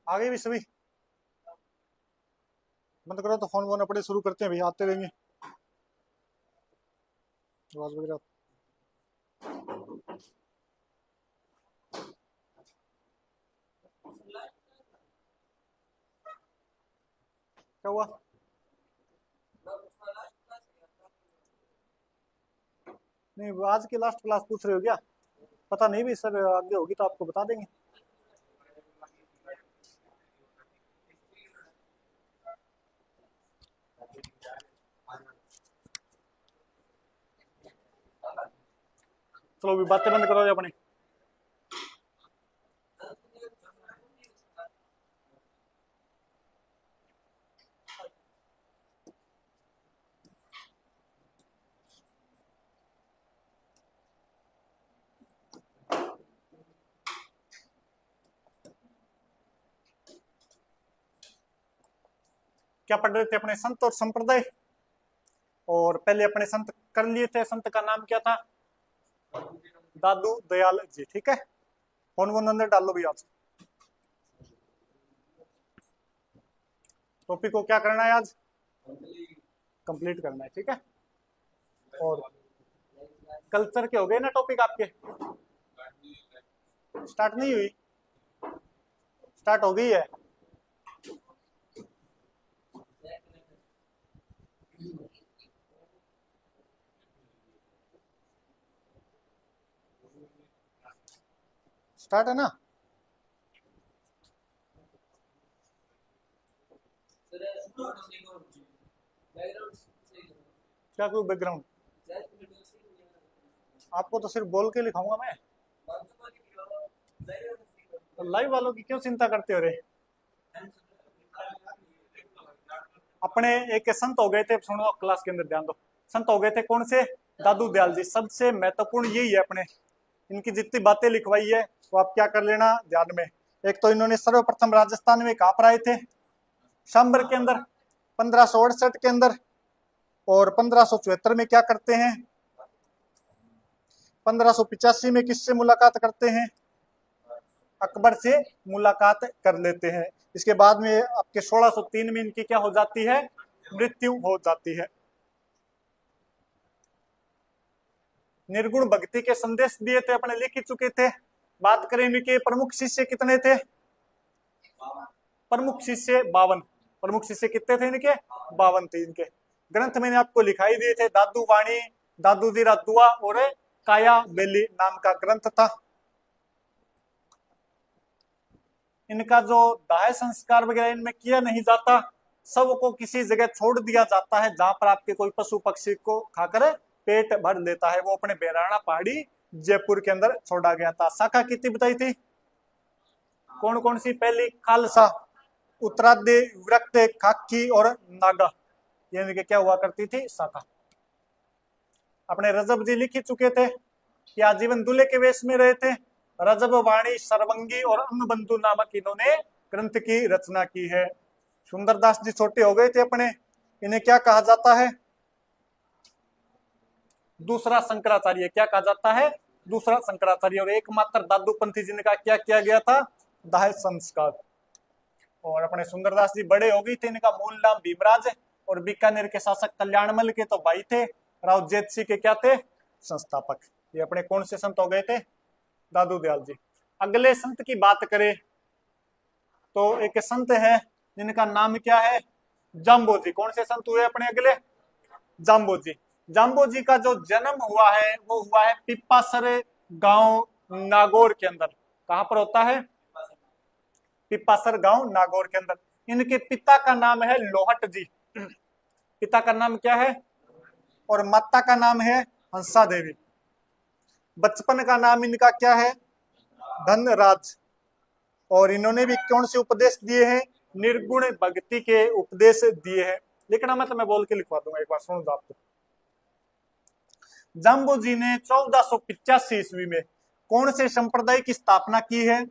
आगे भी सभी बंद करो तो फोन वोन अपने शुरू करते हैं, भैया आते रहेंगे आवाज वगैरह। क्या हुआ? नहीं, आज की लास्ट क्लास पूछ रहे हो क्या? पता नहीं भी सर, आगे होगी तो आपको बता देंगे। चलो अभी बातें बंद करो अपने। क्या पढ़ रहे थे? अपने संत और संप्रदाय। और पहले अपने संत कर लिए थे। संत का नाम क्या था? दादू दयाल जी। ठीक है, फोन वोन अंदर डाल लो भैया। टॉपिक को क्या करना है आज? कंप्लीट करना है। ठीक है, और कल्चर के हो गए ना टॉपिक आपके? स्टार्ट नहीं हुई? स्टार्ट हो गई है। स्टार्ट है ना? क्या कोई बैकग्राउंड? आपको तो सिर्फ बोल के लिखाऊंगा मैं। तो लाइव वालों की क्यों चिंता करते हो रे? अपने एक संत हो गए थे, सुनो क्लास के अंदर ध्यान दो। संत हो गए थे कौन से? दादू दयाल जी। सबसे महत्वपूर्ण यही है अपने, इनकी जितनी बातें लिखवाई है वो आप क्या कर लेना ध्यान में। एक तो इन्होंने सर्वप्रथम राजस्थान में कहाँ पर आए थे? शाम्बर के अंदर 1568 के अंदर। और 1574 में क्या करते हैं? 1585 में किससे मुलाकात करते हैं? अकबर से मुलाकात कर लेते हैं। इसके बाद में आपके 1603 में इनकी क्या हो जाती है? मृत्यु हो जाती है। निर्गुण भक्ति के संदेश दिए थे अपने, लिख चुके थे। बात करें इनके प्रमुख शिष्य कितने थे? प्रमुख शिष्य 52। प्रमुख शिष्य कितने थे इनके? 52 थे। इनके ग्रंथ मैंने आपको लिखाई दिए थे। दादू वाणी, दादू जी दुआ और काया बेली नाम का ग्रंथ था। इनका जो दाह संस्कार वगैरह इनमें किया नहीं जाता, सबको किसी जगह छोड़ दिया जाता है जहां पर आपके कोई पशु पक्षी को खाकर पेट भर लेता है। वो अपने बेराना पहाड़ी जयपुर के अंदर छोड़ा गया था। शाखा कितनी बताई थी? कौन कौन सी? पहली खालसा, उत्तरादे, विरक्त, खाकी और नागा, ये क्या हुआ करती थी? शाखा। अपने रजब जी लिख चुके थे कि आजीवन दूल्हे के वेश में रहे थे। रजब वाणी, सरवंगी और अंगबंधु नामक इन्होंने ग्रंथ की रचना की है। सुंदरदास जी छोटे हो गए थे अपने, इन्हें क्या कहा जाता है? दूसरा शंकराचार्य। क्या कहा जाता है? दूसरा शंकराचार्य। और एकमात्र दादूपंथी जिनका क्या किया गया था? दाह संस्कार। और अपने सुंदरदास जी बड़े हो गए थे। इनका मूल नाम भीमराज है और बीकानेर के शासक कल्याणमल के तो भाई थे। राव जेत सिंह के क्या थे? संस्थापक। ये अपने कौन से संत हो गए थे? दादू दयाल जी। अगले संत की बात करें तो एक संत है जिनका नाम क्या है? जाम्बो जी। कौन से संत हुए अपने अगले? जाम्बो जी। जाम्बो जी का जो जन्म हुआ है वो हुआ है पिप्पासर गांव नागौर के अंदर। कहां पर होता है? पिप्पासर गांव नागौर के अंदर। इनके पिता का नाम है लोहट जी। पिता का नाम क्या है? और माता का नाम है हंसा देवी। बचपन का नाम इनका क्या है? धनराज। और इन्होंने भी कौन से उपदेश दिए हैं? निर्गुण भक्ति के उपदेश दिए हैं। लिखना मत, मैं बोल के लिखवा दूंगा, एक बार सुन दो आपको। जाम्बो जी ने 1485 ईस्वी में कौन से संप्रदाय की स्थापना की है?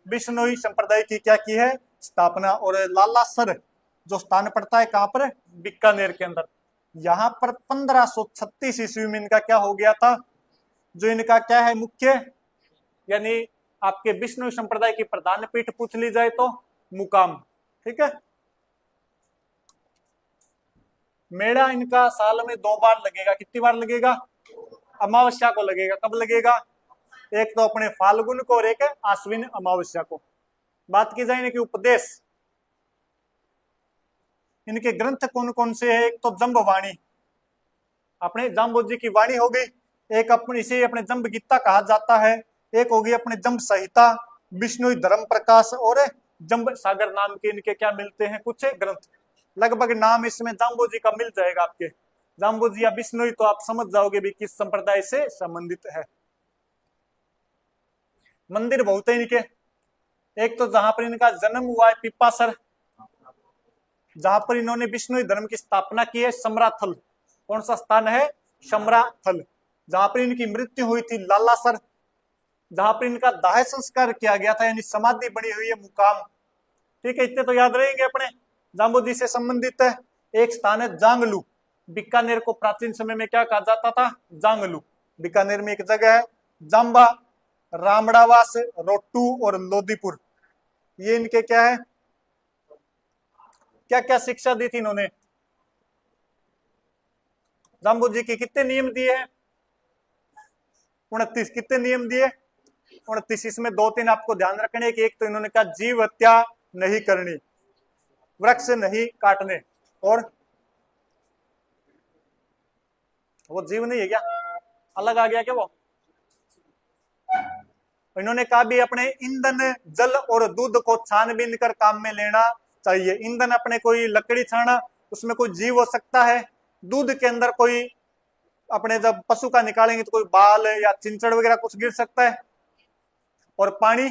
बिश्नोई संप्रदाय की क्या की है? स्थापना। और लालासर जो स्थान पड़ता है कहां पर? बीकानेर के अंदर। यहां पर 1536 ईस्वी में इनका क्या हो गया था, जो इनका क्या है मुख्य, यानी आपके विष्णु संप्रदाय की प्रधान पीठ पूछ ली जाए तो मुकाम। ठीक है, मेला इनका साल में 2 बार लगेगा। कितनी बार लगेगा, अमावस्या को लगेगा। कब लगेगा, एक तो अपने फाल्गुन को और एक आश्विन अमावस्या को। बात की जाए इनके उपदेश, इनके ग्रंथ कौन कौन से हैं, एक तो जम्बवाणी, अपने जाम्बोजी जी की वाणी हो गई, एक अपने इसे अपने जम्ब गीता कहा जाता है, एक होगी अपने जम्ब संहिता, विष्णु धर्म प्रकाश और जम्ब सागर नाम के इनके क्या मिलते हैं कुछ ग्रंथ। लगभग नाम इसमें जाम्बोजी का मिल जाएगा आपके, जाम्बोजी या विष्णु, तो आप समझ जाओगे भी किस संप्रदाय से संबंधित है। मंदिर बहुत है इनके, एक तो जहां पर इनका जन्म हुआ है पिपासर, जहां पर इन्होंने विष्णु धर्म की स्थापना की है, समराथल। कौन सा स्थान है, समराथल। जहां पर इनकी मृत्यु हुई थी लालासर, जहां पर इनका दाह संस्कार किया गया था, यानी समाधि बनी हुई है मुकाम। ठीक है, इतने तो याद रहेंगे अपने, जाम्बोजी से संबंधित है। एक स्थान है जांगलू, बीकानेर को प्राचीन समय में क्या कहा जाता था, जांगलू। बीकानेर में एक जगह है, जाम्बा, रामड़ावास, रोट्टू और लोदीपुर, ये इनके क्या है, क्या क्या शिक्षा दी थी इन्होंने। जाम्बोजी की कितने नियम दिए हैं, 29। कितने नियम दिए, 29। इसमें 2-3 आपको ध्यान रखने की, एक तो इन्होंने कहा जीव हत्या नहीं करनी, वृक्ष नहीं काटने, और वो जीव नहीं है क्या, अलग आ गया क्या वो। इन्होंने कहा भी अपने ईंधन, जल और दूध को छानबीन कर काम में लेना चाहिए। ईंधन अपने कोई लकड़ी छाना, उसमें कोई जीव हो सकता है। दूध के अंदर कोई अपने जब पशु का निकालेंगे तो कोई बाल या चिंचड़ वगैरह कुछ गिर सकता है, और पानी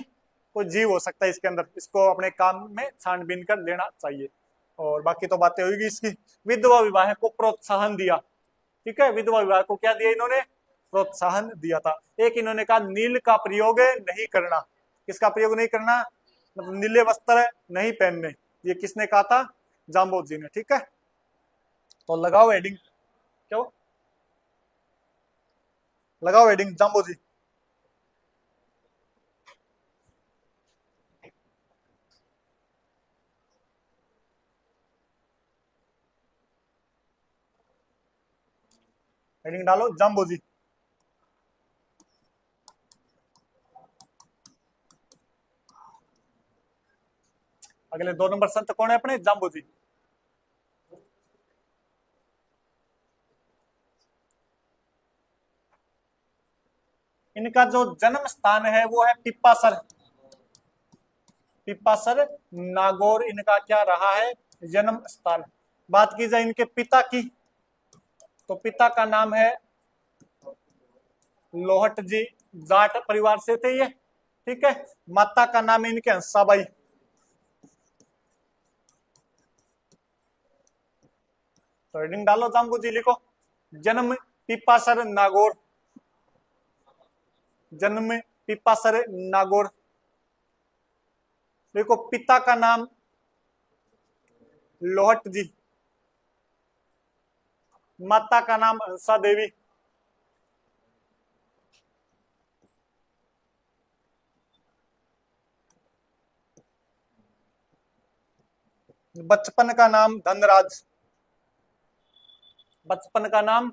कोई जीव हो सकता है इसके अंदर, इसको अपने काम में छानबीन कर लेना चाहिए। और बाकी तो बातें होगी इसकी। विधवा विवाह को प्रोत्साहन दिया। ठीक है, विधवा विवाह को क्या दिया इन्होंने, प्रोत्साहन दिया था। एक इन्होंने कहा नील का प्रयोग नहीं करना। किसका प्रयोग नहीं करना, मतलब नीले वस्त्र नहीं पहनने, ये किसने कहा था, जाम्बोजी ने। ठीक है, तो लगाओ हेडिंग, क्यों लगाओ हेडिंग जाम्बोजी। हेडिंग डालो जाम्बोजी। अगले 2 नंबर संत कौन है अपने, जाम्बोजी। इनका जो जन्म स्थान है वो है पिपासर, पिपासर नागौर इनका क्या रहा है, जन्म स्थान। बात की जाए इनके पिता की, तो पिता का नाम है लोहट जी, जाट परिवार से थे ये। ठीक है, माता का नाम है इनके हंसाबाई। तो हेडिंग डालो जाम्बू जी, लिखो जन्म पिपासर नागौर, जन्म पिपासर नागौर। देखो पिता का नाम लोहट जी, माता का नाम हंसा देवी। बचपन का नाम धनराज, बचपन का नाम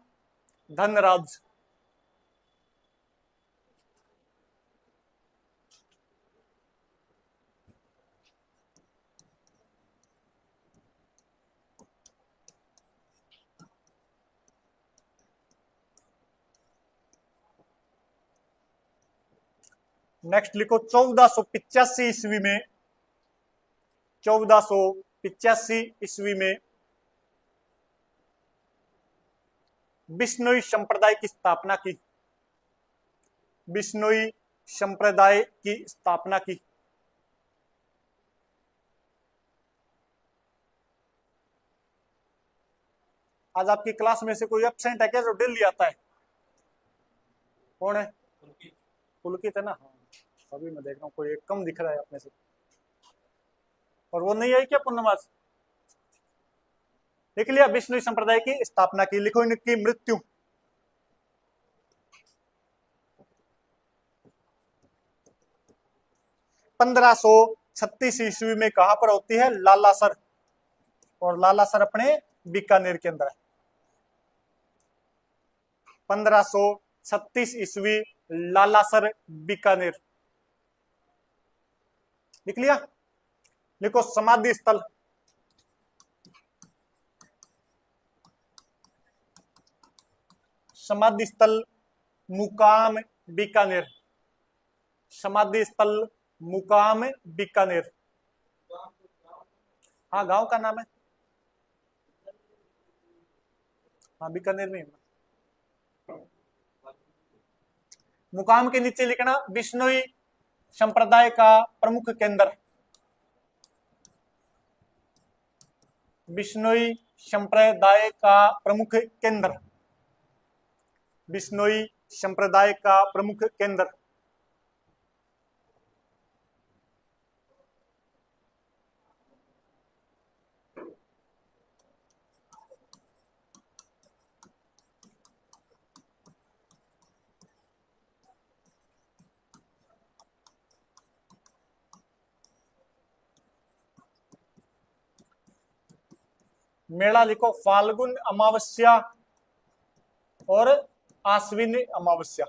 धनराज। नेक्स्ट लिखो 1485 ईस्वी में, 1485 ईस्वी में बिश्नोई संप्रदाय की स्थापना की, बिश्नोई संप्रदाय की स्थापना की। आज आपकी क्लास में से कोई एब्सेंट है क्या जो डेली आता है, कौन है, पुलकित है ना, हाँ अभी मैं देख रहा हूँ कोई एक कम दिख रहा है अपने से। और वो नहीं आई क्या पूर्णमास, लिख लिया। विष्णु संप्रदाय की स्थापना की। लिखो इनकी मृत्यु। पंद्रह सौ 36 ईस्वी में कहां पर होती है? लालासर। और लालासर अपने बीकानेर के अंदर है। 1536 ईस्वी, लालासर, बीकानेर। लिख लिया। लिखो समाधि स्थल। समाधि स्थल मुकाम बीकानेर। समाधि स्थल मुकाम बीकानेर। हाँ, गांव का नाम है। हाँ, बीकानेर में। मुकाम के नीचे लिखना बिश्नोई संप्रदाय का प्रमुख केंद्र। बिश्नोई संप्रदाय का प्रमुख केंद्र। बिश्नोई संप्रदाय का प्रमुख केंद्र। मेला लिखो फाल्गुन अमावस्या और आश्विन अमावस्या।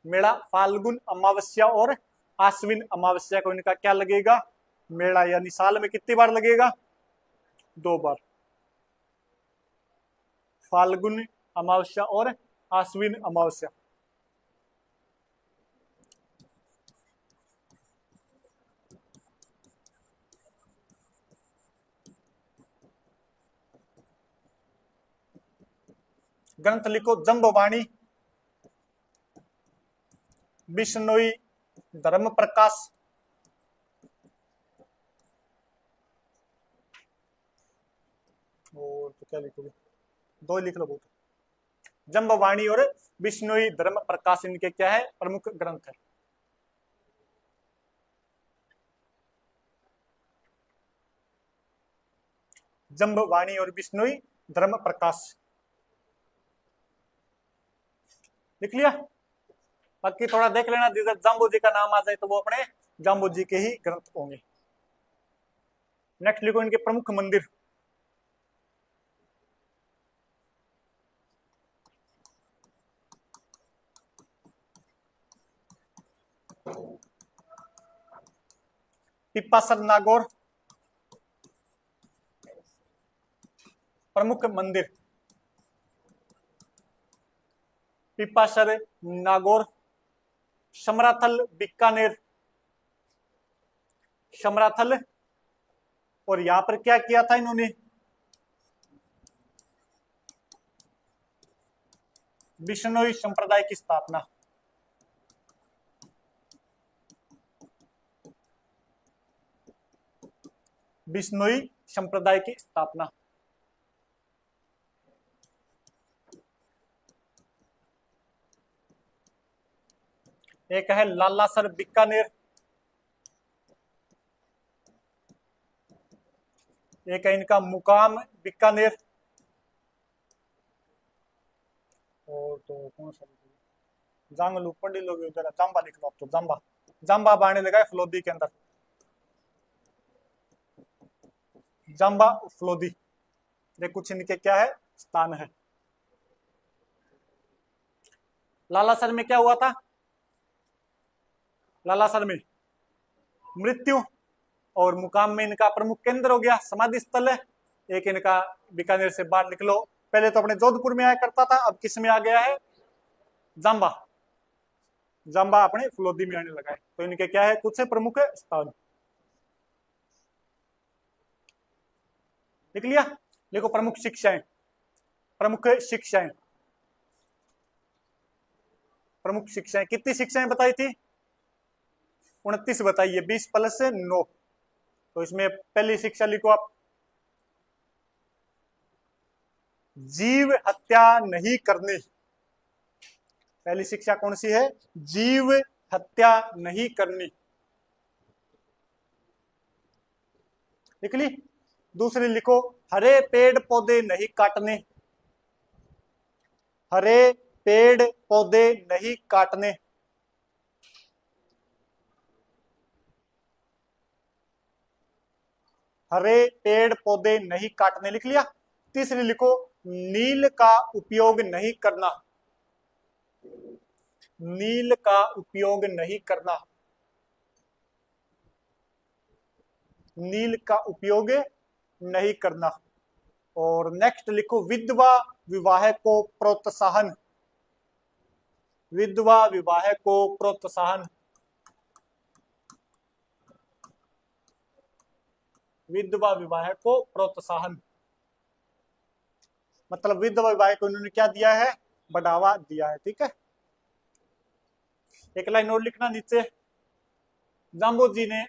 मेला फाल्गुन अमावस्या और आश्विन अमावस्या को इनका क्या लगेगा? मेला। यानी साल में कितनी बार लगेगा? 2 बार। फाल्गुन अमावस्या और आश्विन अमावस्या। ग्रंथ लिखो जंबवाणी, बिश्नोई धर्म प्रकाश, और तो क्या लिखोगे? 2 लिख लो बहुत। जंबवाणी और बिश्नोई धर्म प्रकाश इनके क्या है? प्रमुख ग्रंथ है। जंबवाणी और बिश्नोई धर्म प्रकाश। लिख लिया। बाकी थोड़ा देख लेना, जिधर जाम्बू जी का नाम आ जाए तो वो अपने जाम्बू जी के ही ग्रंथ होंगे। नेक्स्ट लिखो इनके प्रमुख मंदिर। पिपासर नागौर प्रमुख मंदिर। पिपासर नागौर। समराथल बीकानेर। समराथल। और यहां पर क्या किया था इन्होंने? बिश्नोई संप्रदाय की स्थापना। बिश्नोई संप्रदाय की स्थापना। एक है लालासर बीकानेर, एक है इनका मुकाम बीकानेर, और तो कौन सा जांगलू पढ़ी लोगे उधर। जाम्बा लिख लो आप तो। जाम्बा। जाम्बा बाणे लगा है फलोदी के अंदर। जाम्बा फलोदी। ये कुछ इनके क्या है? स्थान है। लालासर में क्या हुआ था? लालासर में मृत्यु, और मुकाम में इनका प्रमुख केंद्र हो गया, समाधि स्थल है। एक इनका बीकानेर से बाहर निकलो। पहले तो अपने जोधपुर में आया करता था, अब किस में आ गया है? जाम्बा। जाम्बा अपने फलोदी में आने लगा है। तो इनके क्या है? कुछ प्रमुख स्थान। लिख लिया। देखो प्रमुख शिक्षाएं। प्रमुख शिक्षाएं। प्रमुख शिक्षाएं कितनी शिक्षाएं बताई थी? 29 बताई है। 20 + 9। तो इसमें पहली शिक्षा लिखो आप, जीव हत्या नहीं करनी। पहली शिक्षा कौन सी है? जीव हत्या नहीं करनी। लिख ली। दूसरी लिखो, हरे पेड़ पौधे नहीं काटने, हरे पेड़ पौधे नहीं काटने। हरे पेड़ पौधे नहीं काटने लिख लिया। तीसरी लिखो, नील का उपयोग नहीं करना, नील का उपयोग नहीं करना, नील का उपयोग नहीं करना। और नेक्स्ट लिखो, विधवा विवाह को प्रोत्साहन, विधवा विवाह को प्रोत्साहन, विधवा विवाह को प्रोत्साहन। मतलब विधवा विवाह को उन्होंने क्या दिया है, बढ़ावा दिया है। ठीक है, एक लाइन और लिखना नीचे, जाम्बोजी ने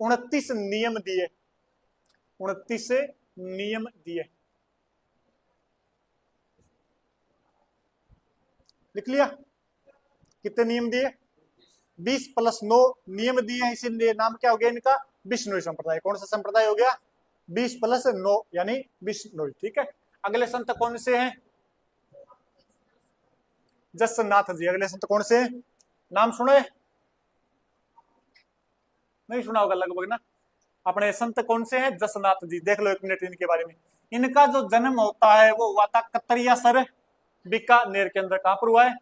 29 नियम दिए, 29 नियम दिए। लिख लिया, कितने नियम दिए, 20 + 9 नियम दिए हैं, इसीलिए नाम क्या हो गया इनका, बिश्नोई संप्रदाय। कौन सा संप्रदाय हो गया, 20 + 9 यानी बिश्नोई। ठीक है, अगले संत कौन से हैं, जसनाथ जी। अगले संत कौन से हैं, नाम सुने, नहीं सुना होगा लगभग ना। अपने संत कौन से हैं, जसनाथ जी। देख लो 1 मिनट इनके बारे में। इनका जो जन्म होता है वो हुआ था कतरियासर बीकानेर के अंदर। कहां पर हुआ है,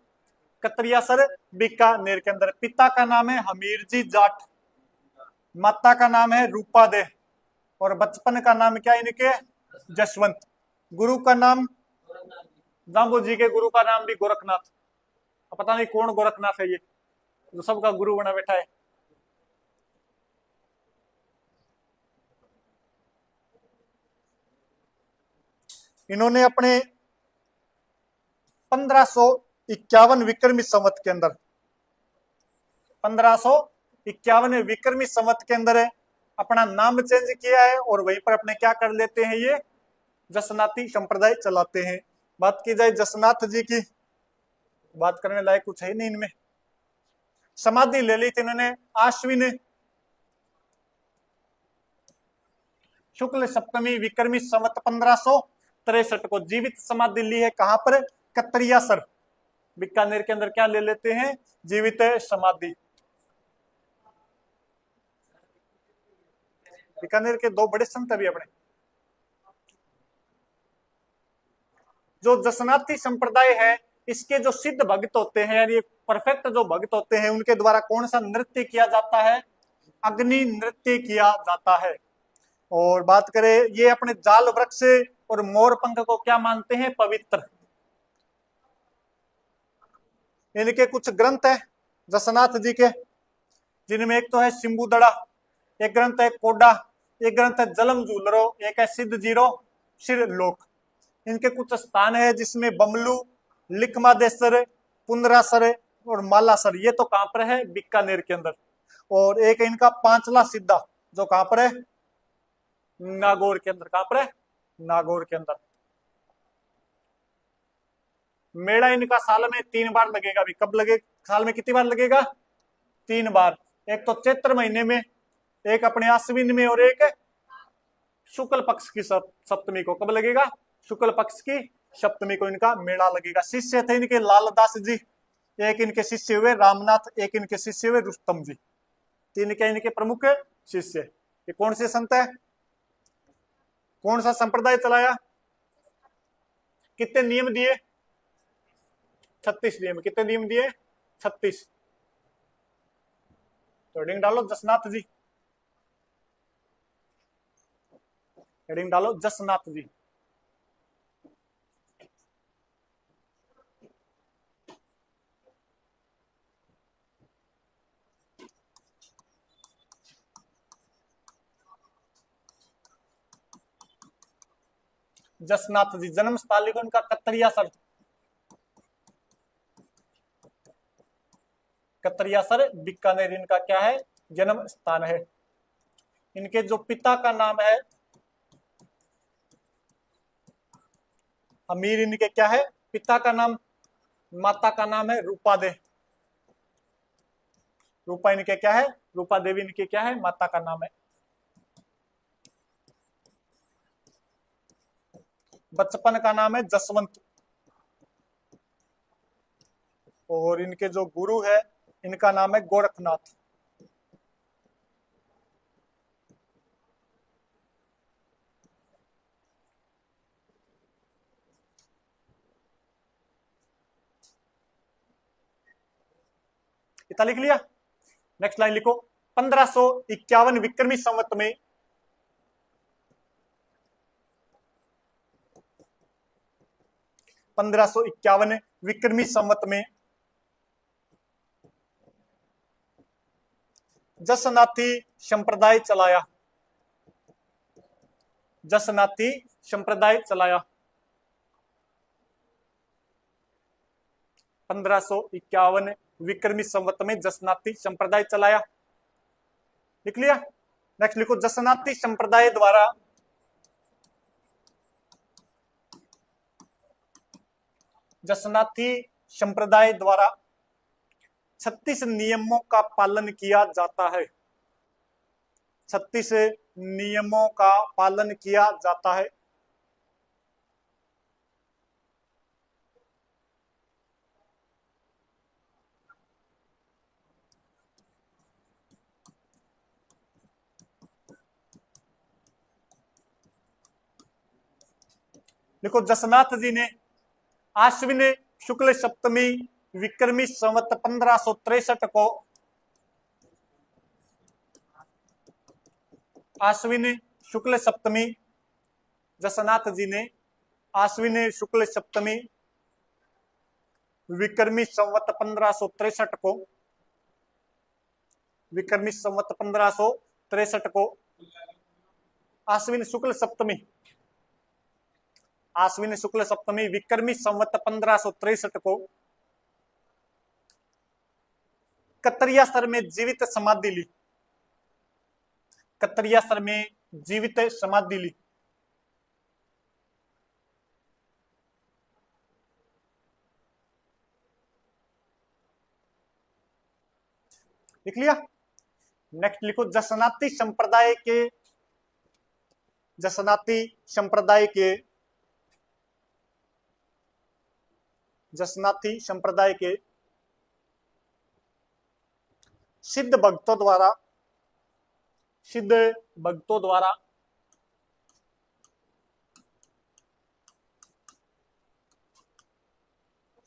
कतरियासर बीकानेर के अंदर। पिता का नाम है हमीर जी जाट, माता का नाम है रूपा दे, और बचपन का नाम क्या इनके, जसवंत। गुरु का नाम, जाम्बू जी के गुरु का नाम भी गोरखनाथ। पता नहीं कौन गोरखनाथ है ये, जो सबका गुरु बना बैठा है। इन्होंने अपने 1551 विक्रमी संवत के अंदर, 1551 विक्रमी संवत के अंदर अपना नाम चेंज किया है, और वहीं पर अपने क्या कर लेते हैं, ये जसनाती संप्रदाय चलाते हैं। बात की जाए जसनाथ जी की, बात करने लायक कुछ है नहीं इनमें। समाधि ले ली थी इन्होंने आश्विन शुक्ल सप्तमी विक्रमी संवत 1563 को जीवित समाधि ली है। कहां पर, कतरियासर बीकानेर के अंदर क्या ले लेते हैं, जीवित समाधि। बीकानेर के 2 बड़े संत अभी अपने। जो जसनाती संप्रदाय है, इसके जो सिद्ध भक्त होते हैं, यानी परफेक्ट जो भक्त होते हैं, उनके द्वारा कौन सा नृत्य किया जाता है, अग्नि नृत्य किया जाता है। और बात करें, ये अपने जाल वृक्ष और मोर पंख को क्या मानते हैं, पवित्र। इनके कुछ ग्रंथ है जसनाथ जी के, जिनमें एक तो है सिंबुदड़ा, एक ग्रंथ है कोडा, एक ग्रंथ है जलम झूलरो, एक है सिद्ध जीरो शिर लोक। इनके कुछ स्थान है जिसमें बमलू, लिखमादेसर, पुंदरासर और मालासर। ये तो कहां पर है, बीकानेर के अंदर। और एक इनका पांचला सिद्धा, जो कहां पर है, नागौर के अंदर। कहां पर है, नागौर के अंदर। मेला इनका साल में 3 बार लगेगा। अभी कब लगे, साल में कितनी बार लगेगा, 3 बार। एक तो चैत्र महीने में, एक अपने आश्विन में, और एक शुक्ल पक्ष की सप्तमी को। कब लगेगा, शुक्ल पक्ष की सप्तमी को इनका मेला लगेगा। शिष्य थे इनके लालदास जी, एक इनके शिष्य हुए रामनाथ, एक इनके शिष्य हुए रुस्तम जी। 3 क्या इनके प्रमुख शिष्य। ये कौन से संत है, कौन सा संप्रदाय चलाया, कितने नियम दिए, 36 नियम। कितने नियम दिए, 36। तो हेडिंग डालो जसनाथ जी, हेडिंग डालो जसनाथ जी। जसनाथ जी जन्म स्थल लिखो इनका कतरियासर, कतरियासर बीकानेर इनका क्या है, जन्म स्थान है। इनके जो पिता का नाम है अमीर, इनके क्या है, पिता का नाम, माता का नाम है रूपा दे। रूपा इनके क्या है, रूपा देवी इनके क्या है, माता का नाम है। बचपन का नाम है जसवंत। और इनके जो गुरु है इनका नाम है गोरखनाथ। इतना लिख लिया। नेक्स्ट लाइन लिखो। 1551 विक्रमी संवत में 1551 विक्रमी संवत में जसनाथी संप्रदाय चलाया। जसनाथी संप्रदाय चलाया। 1551 विक्रमी संवत में जसनाथी संप्रदाय चलाया। लिख लिया। नेक्स्ट लिखो। जसनाथी संप्रदाय द्वारा जसनाथी संप्रदाय द्वारा 36 नियमों का पालन किया जाता है। 36 नियमों का पालन किया जाता है। देखो जसनाथ जी ने आश्विन शुक्ल सप्तमी विक्रमी संवत 1563 को आश्विन शुक्ल सप्तमी जसनाथ जी ने आश्विन शुक्ल सप्तमी विक्रमी संवत 1563 को विक्रमी संवत 1563 को आश्विन शुक्ल सप्तमी आश्विन शुक्ल सप्तमी विक्रमी संवत 1563 को कतरियासर में जीवित समाधि ली। कतरियासर में जीवित समाधि ली। लिख लिया। नेक्स्ट लिखो। जसनाती संप्रदाय के जसनाती संप्रदाय के जसनाती संप्रदाय के सिद्ध भक्तों द्वारा सिद्ध भक्तों द्वारा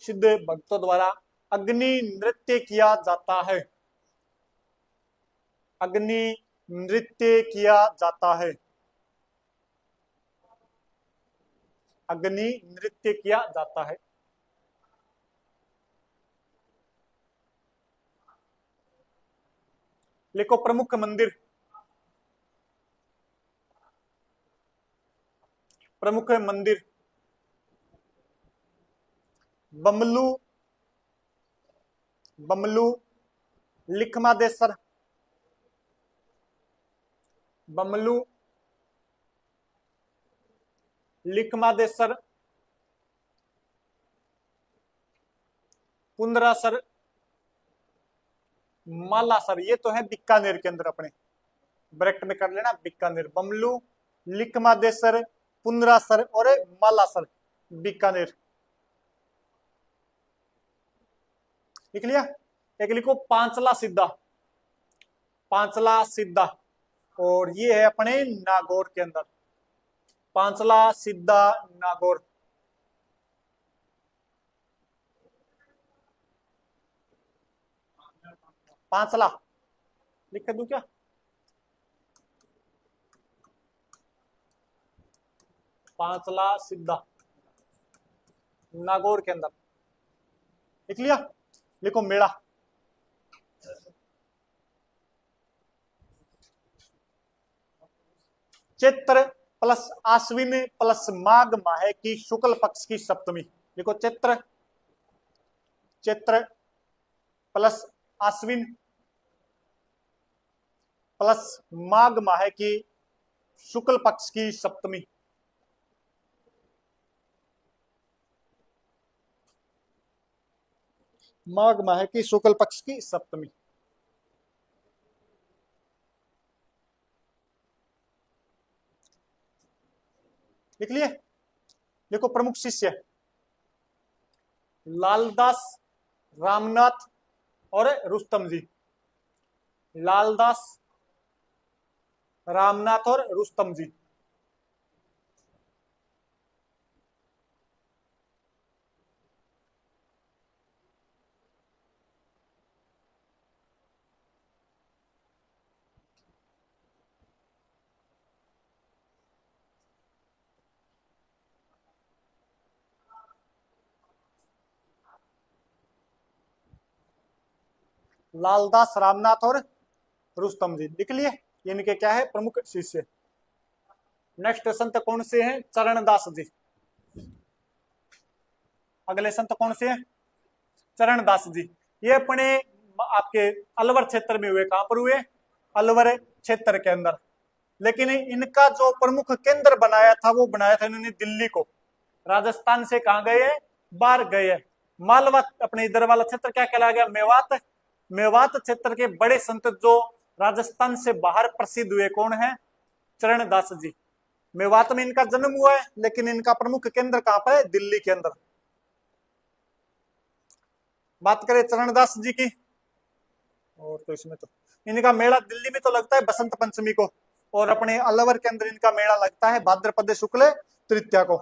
सिद्ध भक्तों द्वारा अग्नि नृत्य किया जाता है। अग्नि नृत्य किया जाता है। अग्नि नृत्य किया जाता है। लिखो। प्रमुख मंदिर प्रमुख मंदिर बमलू बमलू लिखमादेसर बमलू लिखमादेसर पुंदरासर मालासर। ये तो है बीकानेर के अंदर, अपने ब्रैकेट में कर लेना बीकानेर। बमलू लिखमादेसर पुंदरासर और मालासर बीकानेर। लिख लिया। एक लिखो पांचला सिद्धा। पांचला सिद्धा और ये है अपने नागौर के अंदर। पांचला सिद्धा नागौर। पांचला लिख दूं क्या? पांचला सिद्धा नागौर के अंदर। लिख लिया। लिखो मेला। चैत्र प्लस आश्विन प्लस माघ माह की शुक्ल पक्ष की सप्तमी। देखो चैत्र चैत्र प्लस आश्विन प्लस माघ माह की शुक्ल पक्ष की सप्तमी। माघ माह की शुक्ल पक्ष की सप्तमी। लिख लिए। देखो प्रमुख शिष्य लालदास, रामनाथ और रुस्तम जी। लालदास, रामनाथ और रुस्तम जी। लालदास, रामनाथ और रुस्तम जी लिख लिए। इनके क्या है प्रमुख शिष्य। नेक्स्ट संत कौन से हैं? चरणदास जी। अगले संत कौन से हैं? चरणदास जी। ये अपने आपके अलवर क्षेत्र में हुए। कहां पर हुए? अलवर क्षेत्र के अंदर। लेकिन इनका जो प्रमुख केंद्र बनाया था वो बनाया था इन्होंने दिल्ली को। राजस्थान से कहां गए हैं? बाहर गए हैं। मालवा अपने इधर वाला क्षेत्र क्या कहला गया? मेवात। मेवात क्षेत्र के बड़े संत जो राजस्थान से बाहर प्रसिद्ध हुए कौन है? चरणदास जी। मेवात में इनका जन्म हुआ है, लेकिन इनका प्रमुख केंद्र कहां पर है? दिल्ली के अंदर। बात करें चरणदास जी की, और तो इसमें तो इनका मेला दिल्ली में तो लगता है बसंत पंचमी को, और अपने अलवर के अंदर इनका मेला लगता है भाद्रपद शुक्ल तृतीया को।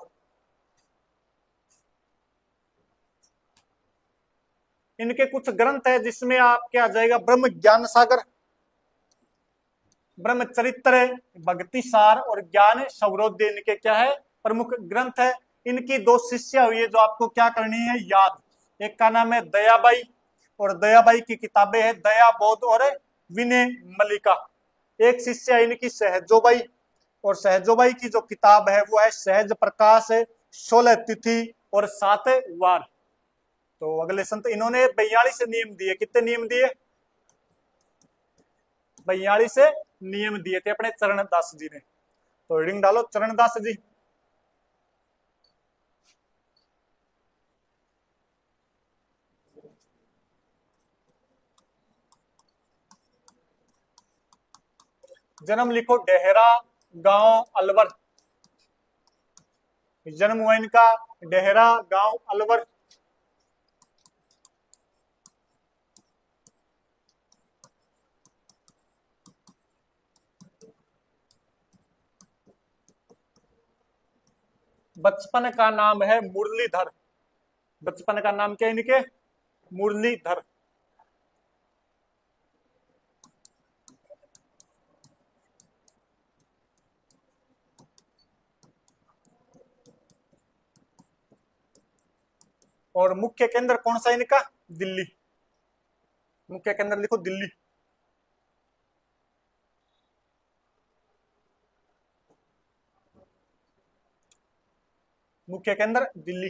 इनके कुछ ग्रंथ है जिसमें आपके आ जाएगा ब्रह्म ज्ञान सागर, ब्रह्म चरित्र, भक्ति सार और ज्ञान सौरोध्य। इनके क्या है? प्रमुख ग्रंथ है। इनकी दो शिष्या हुई है जो आपको क्या करनी है? याद। एक का नाम है दयाबाई, और दयाबाई की किताबें है दया बोध और विनय मलिका। एक शिष्या इनकी सहजोबाई, और सहजोबाई की जो किताब है वो है सहज प्रकाश, 16 तिथि और 7 वार। तो अगले संत इन्होंने 42 नियम दिए। कितने नियम दिए? 42 नियम दिए थे अपने चरणदास जी ने। तो रीडिंग डालो चरणदास जी। जन्म लिखो डेहरा गांव अलवर। जन्म हुआ इनका डेहरा गांव अलवर। बचपन का नाम है मुरलीधर। बचपन का नाम क्या है इनके? मुरलीधर। और मुख्य केंद्र कौन सा इनका? दिल्ली। मुख्य केंद्र लिखो दिल्ली। मुख्य केंद्र दिल्ली।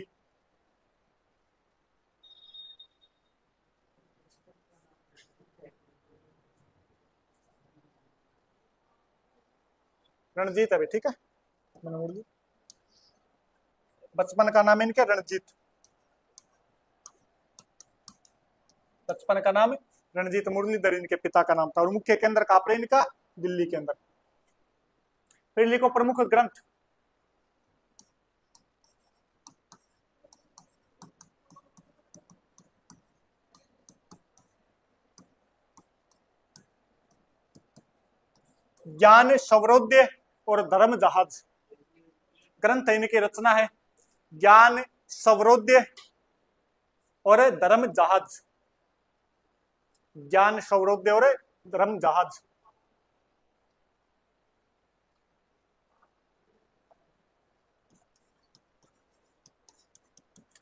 रणजीत अभी ठीक है, मैंने मुरली। बचपन का नाम है इनका रणजीत। बचपन का नाम रणजीत मुरलीधर इनके पिता का नाम था, और मुख्य केंद्र कहां पर इनका? दिल्ली के अंदर। फिर लिखो प्रमुख ग्रंथ। ज्ञान सौरोध्य और धर्म जहाज ग्रंथ इनकी रचना है। ज्ञान सौरोध्य और धर्म जहाज। ज्ञान सौरोध्य और धर्म जहाज।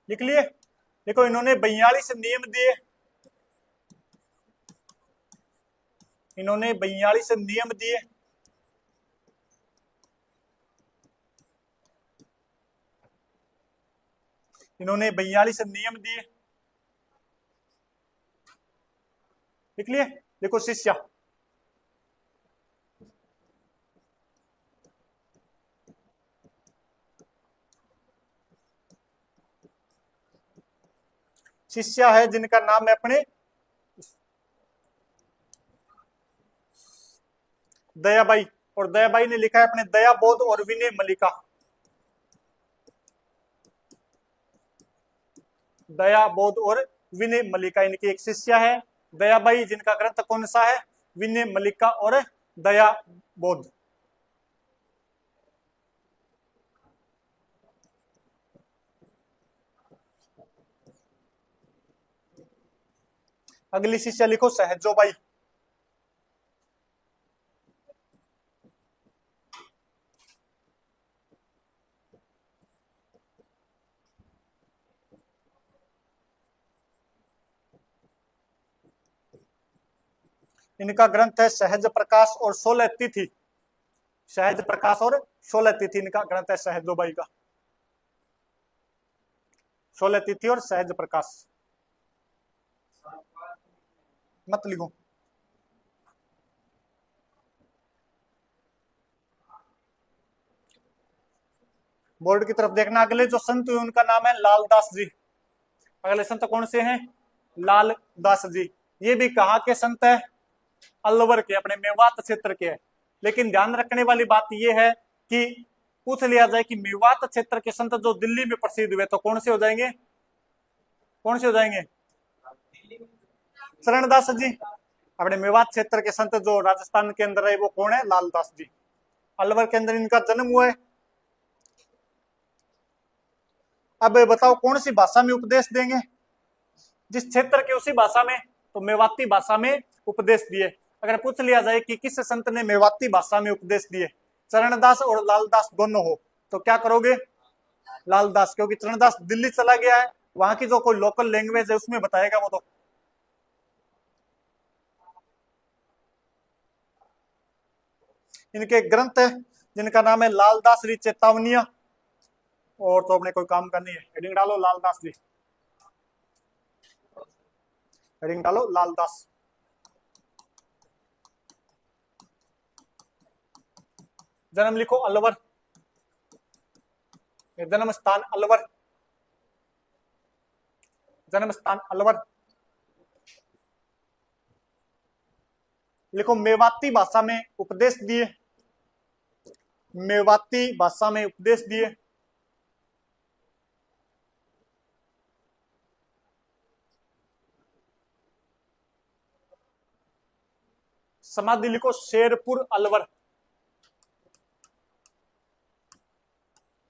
लिख लिए। देखो इन्होंने 42 नियम दिए। इन्होंने 42 नियम दिए। इन्होंने 42 नियम दिए। लिख लिए। देखो शिष्या, शिष्या है जिनका नाम है अपने दयाबाई, और दयाबाई ने लिखा है अपने दया बोध और विनय मलिका। दया बोध और विनय मल्लिका इनकी एक शिष्या है दयाबाई, जिनका ग्रंथ कौन सा है? विनय मल्लिका और दया बोध। अगली शिष्या लिखो सहजोबाई। इनका ग्रंथ है सहज प्रकाश और 16 तिथि। सहज प्रकाश और 16 तिथि इनका ग्रंथ है सहजोबाई का। 16 तिथि और सहज प्रकाश मत लिखो। बोर्ड की तरफ देखना। अगले जो संत हुए उनका नाम है लालदास जी। अगले संत कौन से हैं? लालदास जी। ये भी कहाँ के संत है? अलवर के, अपने मेवात क्षेत्र के है। लेकिन ध्यान रखने वाली बात यह है कि पूछ लिया जाए कि मेवात क्षेत्र के संत जो दिल्ली में प्रसिद्ध हुए तो कौन से हो जाएंगे? कौन से हो जाएंगे? चरणदास जी। अपने मेवात क्षेत्र के संत जो राजस्थान के अंदर है वो कौन है? लालदास जी। अलवर के अंदर इनका जन्म हुआ है। अब बताओ कौन सी भाषा में उपदेश देंगे? जिस क्षेत्र के उसी भाषा में, तो मेवाती भाषा में उपदेश दिए। अगर पूछ लिया जाए कि किस संत ने मेवाती भाषा में उपदेश दिए, चरणदास और लालदास दोनों हो, तो क्या करोगे? लालदास, क्योंकि चरणदास दिल्ली चला गया है, वहां की जो कोई लोकल लैंग्वेज है उसमें बताएगा वो। तो इनके ग्रंथ है जिनका नाम है लालदास री चेतावनिया। और तो अपने कोई काम करनी है, हेडिंग डालो लालदास जी। हेडिंग डालो लालदास। जन्म लिखो अलवर, जन्म स्थान अलवर, जन्म स्थान अलवर। लिखो मेवाती भाषा में उपदेश दिए, मेवाती भाषा में उपदेश दिए। समाधि लिखो शेरपुर अलवर,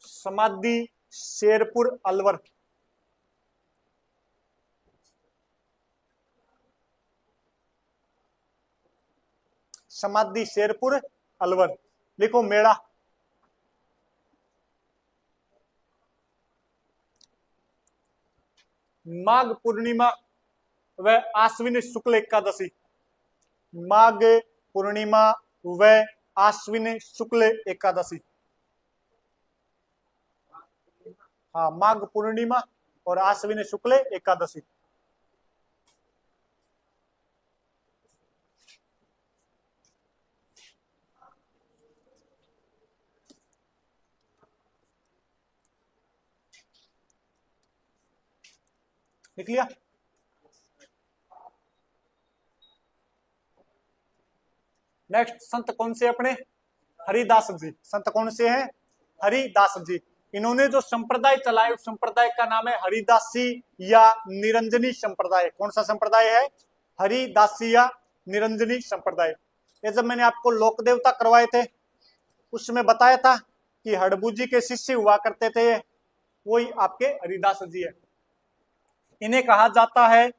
समाधि शेरपुर अलवर। समाधि शेरपुर अलवर। लिखो मेड़ा, माघ पूर्णिमा व आश्विन शुक्ल एकादशी। माघ पूर्णिमा व आश्विन शुक्ल एकादशी। हाँ, माघ पूर्णिमा और आश्विन शुक्ल एकादशी। लिख लिया? नेक्स्ट संत कौन से अपने? हरिदास जी। संत कौन से हैं? हरिदास जी। इन्होंने जो संप्रदाय चलाया उस संप्रदाय का नाम है हरिदासी या निरंजनी संप्रदाय। कौन सा संप्रदाय है? हरिदासी या निरंजनी संप्रदाय। ये जब मैंने आपको लोक देवता करवाए थे उसमें बताया था कि हड़बू जी के शिष्य हुआ करते थे, वही आपके हरिदास जी है। इन्हें कहा जाता है,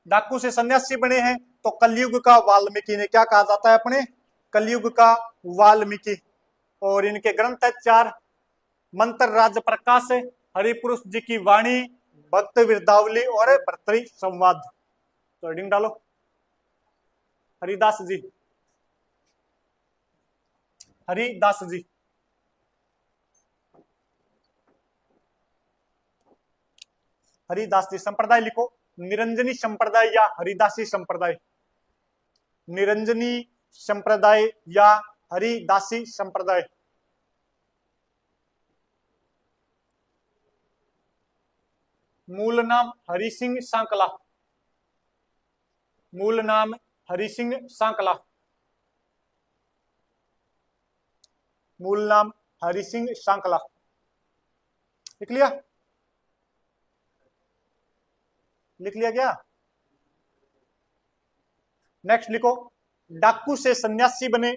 डाकू से सन्यासी बने हैं तो कलयुग का वाल्मीकि। ने क्या कहा जाता है अपने? कलयुग का वाल्मीकि। और इनके ग्रंथ है 4, मंत्र राज प्रकाश, हरिपुरुष जी की वाणी, भक्त वृद्धावली और भर्तृ संवाद। तो हेडिंग डालो हरिदास जी, हरिदास जी। हरिदास जी। संप्रदाय लिखो निरंजनी संप्रदाय या हरिदासी संप्रदाय। निरंजनी संप्रदाय या हरिदासी संप्रदाय। मूल नाम हरि सिंह सांकला, मूल नाम हरि सिंह सांकला, मूल नाम हरि सिंह सांकला। लिख लिया? लिख लिया गया। नेक्स्ट लिखो, डाकू से सन्यासी बने,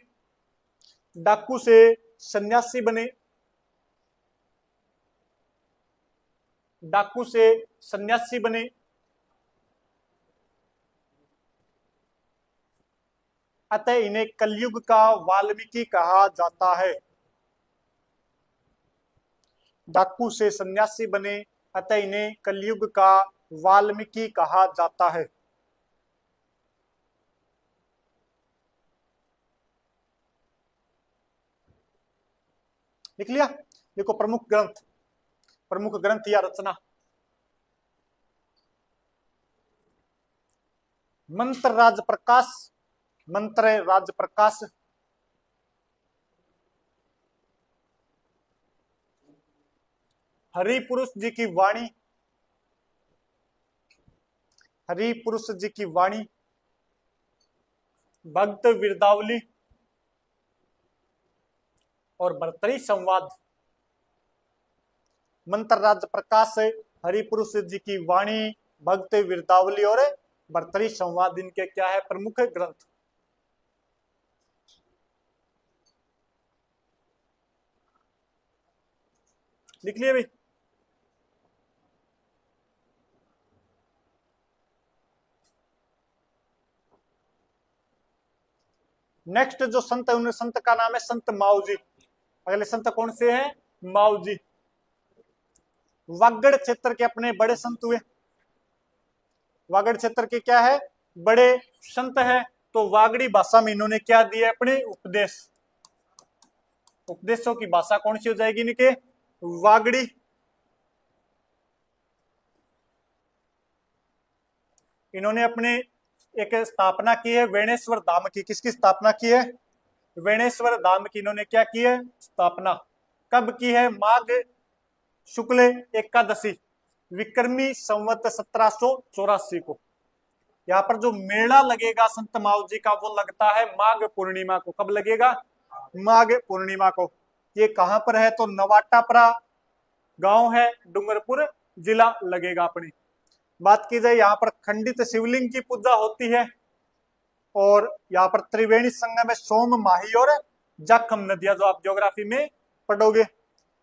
डाकू से सन्यासी बने, डाकू से सन्यासी बने, अतः इन्हें कलयुग का वाल्मीकि कहा जाता है। डाकू से सन्यासी बने, अतः इन्हें कलयुग का वाल्मीकि कहा जाता है। लिख लिया। देखो प्रमुख ग्रंथ, प्रमुख ग्रंथ या रचना, मंत्र राज प्रकाश, मंत्र राज प्रकाश, हरि पुरुष जी की वाणी, हरि पुरुष जी की वाणी, भक्त विरदावली और भर्तरी संवाद। मंत्र राज प्रकाश, हरि पुरुष जी की वाणी, भक्त विरदावली और भर्तरी संवाद इनके क्या है, प्रमुख ग्रंथ। लिख लिए भाई। नेक्स्ट जो संत है, उन संत का नाम है संत माऊजी। अगले संत कौन से हैं, माऊजी। वागड़ क्षेत्र के अपने बड़े संत हुए, वागड़ क्षेत्र के क्या है, बड़े संत है। तो वागड़ी भाषा में इन्होंने क्या दिया, अपने उपदेश। उपदेशों की भाषा कौन सी हो जाएगी इनके, वागड़ी। इन्होंने अपने एक स्थापना की है वेणेश्वर धाम की। किसकी स्थापना की है, वेणेश्वर धाम की इन्होंने क्या की है, स्थापना। कब की है, माघ शुक्ल एकादशी, विक्रमी संवत 1784 को। यहाँ पर जो मेला लगेगा संत माऊ जी का, वो लगता है माघ पूर्णिमा को। कब लगेगा, माघ पूर्णिमा को। ये कहां पर है, तो नवाटापरा गांव है, डूंगरपुर जिला लगेगा अपनी। बात की जाए, यहाँ पर खंडित शिवलिंग की पूजा होती है। और यहाँ पर त्रिवेणी संगम में सोम, माही और जाखम नदियां, जो आप ज्योग्राफी में पढ़ोगे।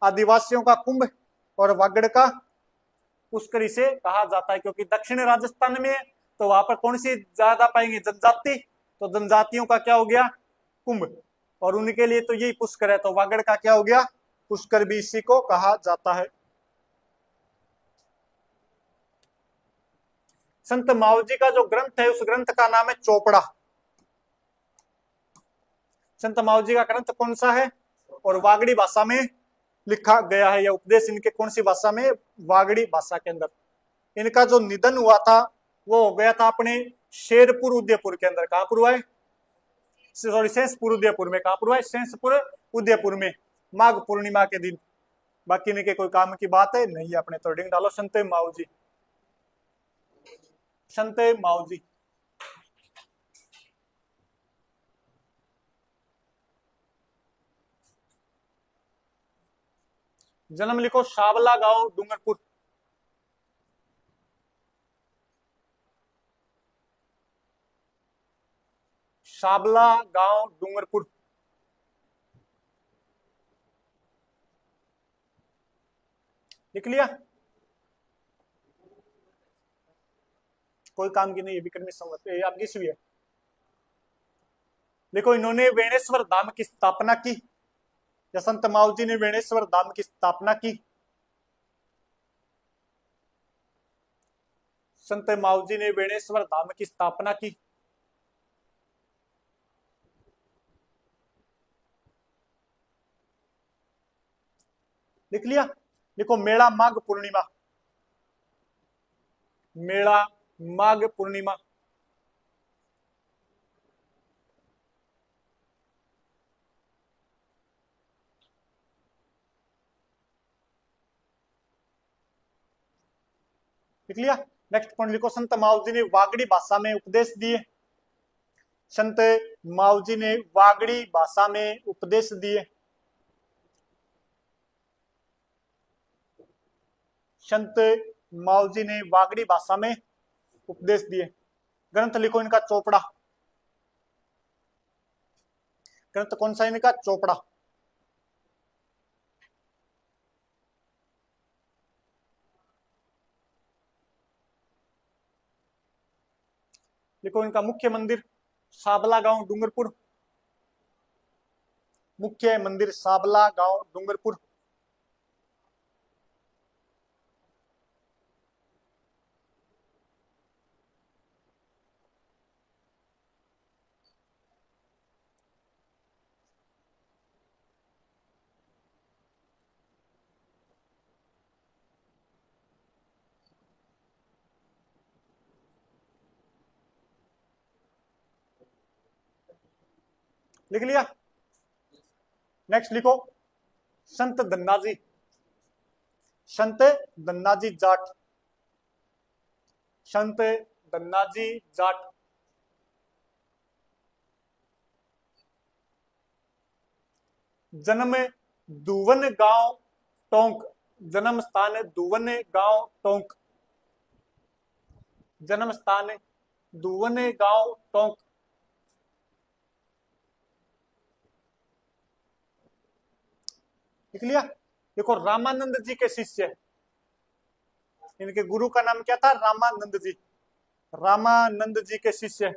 आदिवासियों का कुंभ और वागड़ का पुष्कर इसे कहा जाता है, क्योंकि दक्षिण राजस्थान में है, तो वहां पर कौन सी ज्यादा पाएंगे, जनजाति। तो जनजातियों का क्या हो गया, कुंभ, और उनके लिए तो यही पुष्कर है। तो वागड़ का क्या हो गया, पुष्कर भी इसी को कहा जाता है। संत माऊ जी का जो ग्रंथ है, उस ग्रंथ का नाम है चोपड़ा। संत माऊ जी का ग्रंथ कौन सा है, और वागड़ी भाषा में लिखा गया है। यह उपदेश इनके कौन सी भाषा में, वागड़ी भाषा के अंदर। इनका जो निधन हुआ था, वो हो गया था अपने शेरपुर उदयपुर के अंदर। कहां पर हुआ है, सॉरी शेषपुर उदयपुर में। कहां पर हुआ है, शेषपुर उदयपुर में, माघ पूर्णिमा के दिन। बाकी इनके कोई काम की बात है नहीं, अपने तो डिंग डालो संत माऊ जी, संत माऊ जी। जन्म लिखो, शाबला गांव डूंगरपुर। शाबला गांव डूंगरपुर। लिख लिया, कोई काम की नहीं है, विक्रमी संवत आपकी ईस्वी है। देखो, इन्होंने वेणेश्वर धाम की स्थापना की, या संत माऊ जी ने वेणेश्वर धाम की स्थापना की। संत माऊ जी ने वेणेश्वर धाम की स्थापना की। लिख लिया। देखो, मेला माघ पूर्णिमा, मेला माघ पूर्णिमा। लिख लिया। नेक्स्ट पॉइंट लिखो, संत माऊ जी ने वागड़ी भाषा में उपदेश दिए। संत माऊ जी ने वागड़ी भाषा में उपदेश दिए। संत माऊ जी ने वागड़ी भाषा में उपदेश दिए। ग्रंथ लिखो इनका चोपड़ा। ग्रंथ कौन सा इनका? चोपड़ा। लिखो इनका मुख्य मंदिर साबला गांव डूंगरपुर। मुख्य मंदिर साबला गांव डूंगरपुर। लिख लिया? नेक्स्ट लिखो संत धन्नाजी। संत धन्नाजी जाट। संत धन्नाजी जाट। जन्म दुवन गांव टोंक। जन्म स्थान दुवन गांव टोंक। जन्म स्थान दुवन गांव टोंक। लिख लिया? देखो रामानंद जी के शिष्य, इनके गुरु का नाम क्या था? रामानंद जी। रामानंद जी के शिष्य।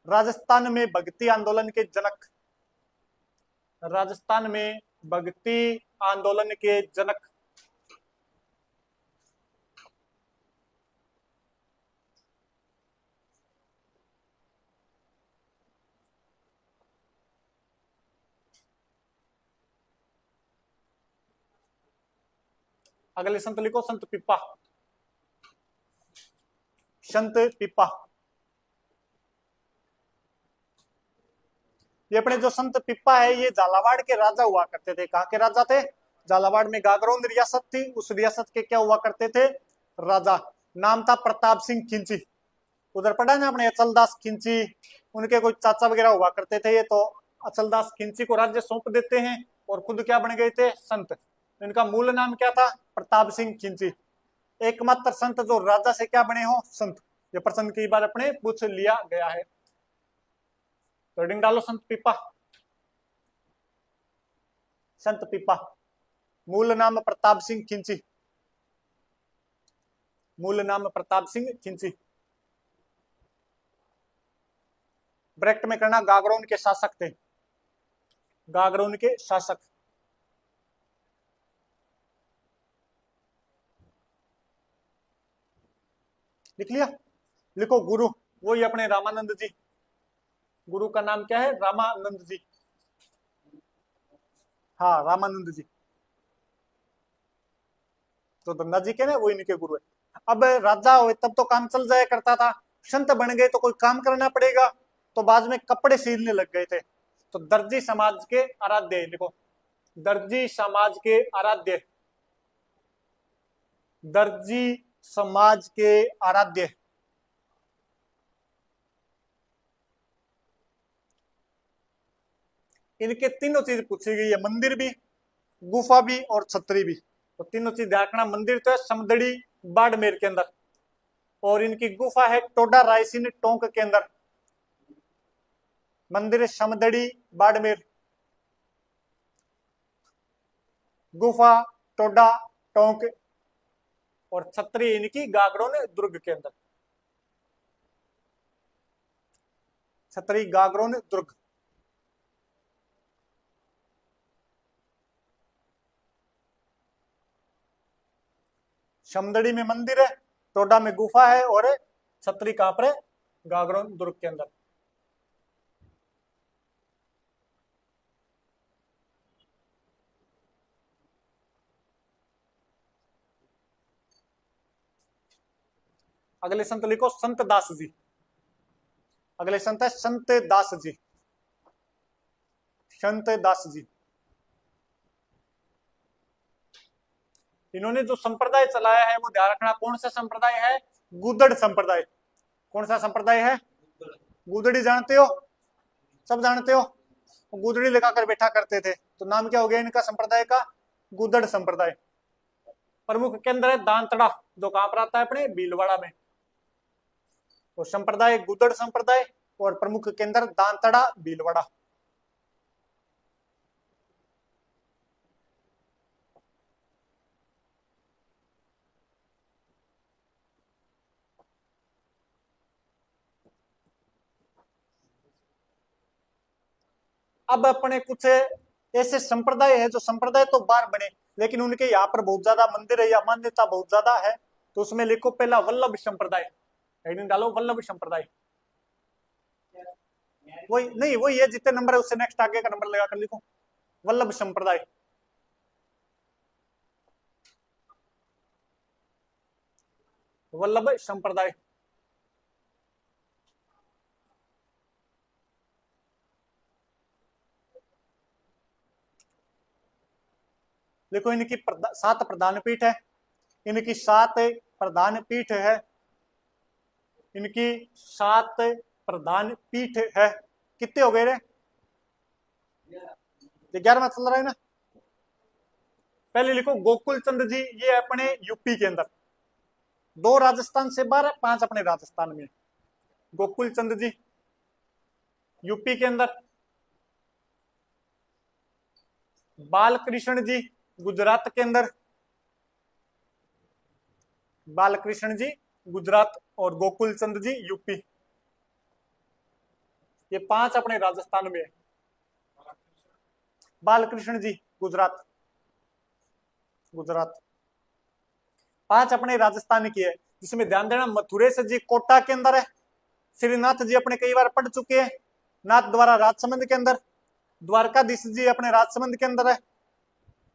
राजस्थान में भक्ति आंदोलन के जनक। राजस्थान में भक्ति आंदोलन के जनक। अगले संत लिखो संत पिप्पा। संत पिप्पा। ये अपने जो संत पिप्पा है ये झालावाड़ के राजा हुआ करते थे। कहाँ के राजा थे? झालावाड़ में गागरोन रियासत थी, उस रियासत के क्या हुआ करते थे? राजा। नाम था प्रताप सिंह खिंची। उधर पढ़ा ना अपने अचलदास खिंची, उनके कोई चाचा वगैरह हुआ करते थे। ये तो अचलदास खिंची को राज्य सौंप देते हैं और खुद क्या बन गए थे? संत। इनका मूल नाम क्या था? प्रताप सिंह खिंची। एकमात्र संत जो राजा से क्या बने हो? संत। ये प्रश्न कई बार अपने पूछ लिया गया है। तो हेडिंग डालो संत पिप्पा। संत पिप्पा मूल नाम प्रताप सिंह खिंची। मूल नाम प्रताप सिंह खिंची। ब्रैकेट में करना गागरोन के शासक थे। गागरोन के शासक। लिख लिया? लिखो गुरु, वही अपने रामानंद जी। गुरु का नाम क्या है? रामानंद जी। हाँ रामानंद जी। तो धन्ना जी के ना वो इनके गुरु है। अब राजा हुए तब तो काम चल जाया करता था, संत बन गए तो कोई काम करना पड़ेगा, तो बाद में कपड़े सीलने लग गए थे। तो दर्जी समाज के आराध्य। देखो दर्जी समाज के आराध्य। दर्जी समाज के आराध्य। इनके तीनों चीज पूछी गई है, मंदिर भी, गुफा भी और छतरी भी। तो तीनों चीज ध्यान रखना। मंदिर तो है समदड़ी बाड़मेर के अंदर, और इनकी गुफा है टोडा रायसीन टोंक के अंदर। मंदिर समदड़ी बाड़मेर, गुफा टोडा टोंक, और छतरी इनकी गागरोन दुर्ग के अंदर। छतरी गागरोन दुर्ग। समदड़ी में मंदिर है, टोडा में गुफा है, और छतरी कहां पर है? गागरोन दुर्ग के अंदर। अगले संत लिखो संत दास जी। अगले संत है संत दास जी। संत दास जी। इन्होंने जो संप्रदाय चलाया है वो ध्यान रखना, कौन सा संप्रदाय है? गुदड़ संप्रदाय। कौन सा संप्रदाय है? गुदड़ी जानते हो? सब जानते हो? गुदड़ी लगाकर बैठा करते थे, तो नाम क्या हो गया इनका संप्रदाय का? गुदड़ संप्रदाय। प्रमुख केंद्र है दांतड़ा, जो कहां पर आता है अपने भीलवाड़ा में। तो संप्रदाय गुदड़ संप्रदाय और प्रमुख केंद्र दांतड़ा भीलवाड़ा। अब अपने कुछ ऐसे संप्रदाय है जो संप्रदाय तो बाहर बने, लेकिन उनके यहाँ पर बहुत ज्यादा मंदिर है या मान्यता बहुत ज्यादा है। तो उसमें लिखो पहला वल्लभ संप्रदाय, हेडिंग डालो वल्लभ संप्रदाय। वही नहीं, वही है, जितने नंबर है उससे नेक्स्ट आगे का नंबर लगाकर लिखो वल्लभ संप्रदाय। वल्लभ संप्रदाय। देखो इनकी 7 प्रधान पीठ है, इनकी 7 प्रधान पीठ है, इनकी 7 प्रधान पीठ है। कितने हो गए रे? 11वां चल रहा है ना। पहले लिखो गोकुल चंद जी, ये अपने यूपी के अंदर, 2 राजस्थान से बाहर है, 5 अपने राजस्थान में। गोकुल चंद जी यूपी के अंदर। बालकृष्ण जी गुजरात के अंदर, बालकृष्ण जी गुजरात और गोकुल चंद जी यूपी। ये 5 अपने राजस्थान में है। बालकृष्ण जी गुजरात, गुजरात। 5 अपने राजस्थान की है, जिसमें ध्यान देना मथुरेश जी कोटा के अंदर है, श्रीनाथ जी अपने कई बार पढ़ चुके हैं, नाथ द्वारा राजसमंद के अंदर, द्वारकाधीश जी अपने राजसमंद के अंदर है,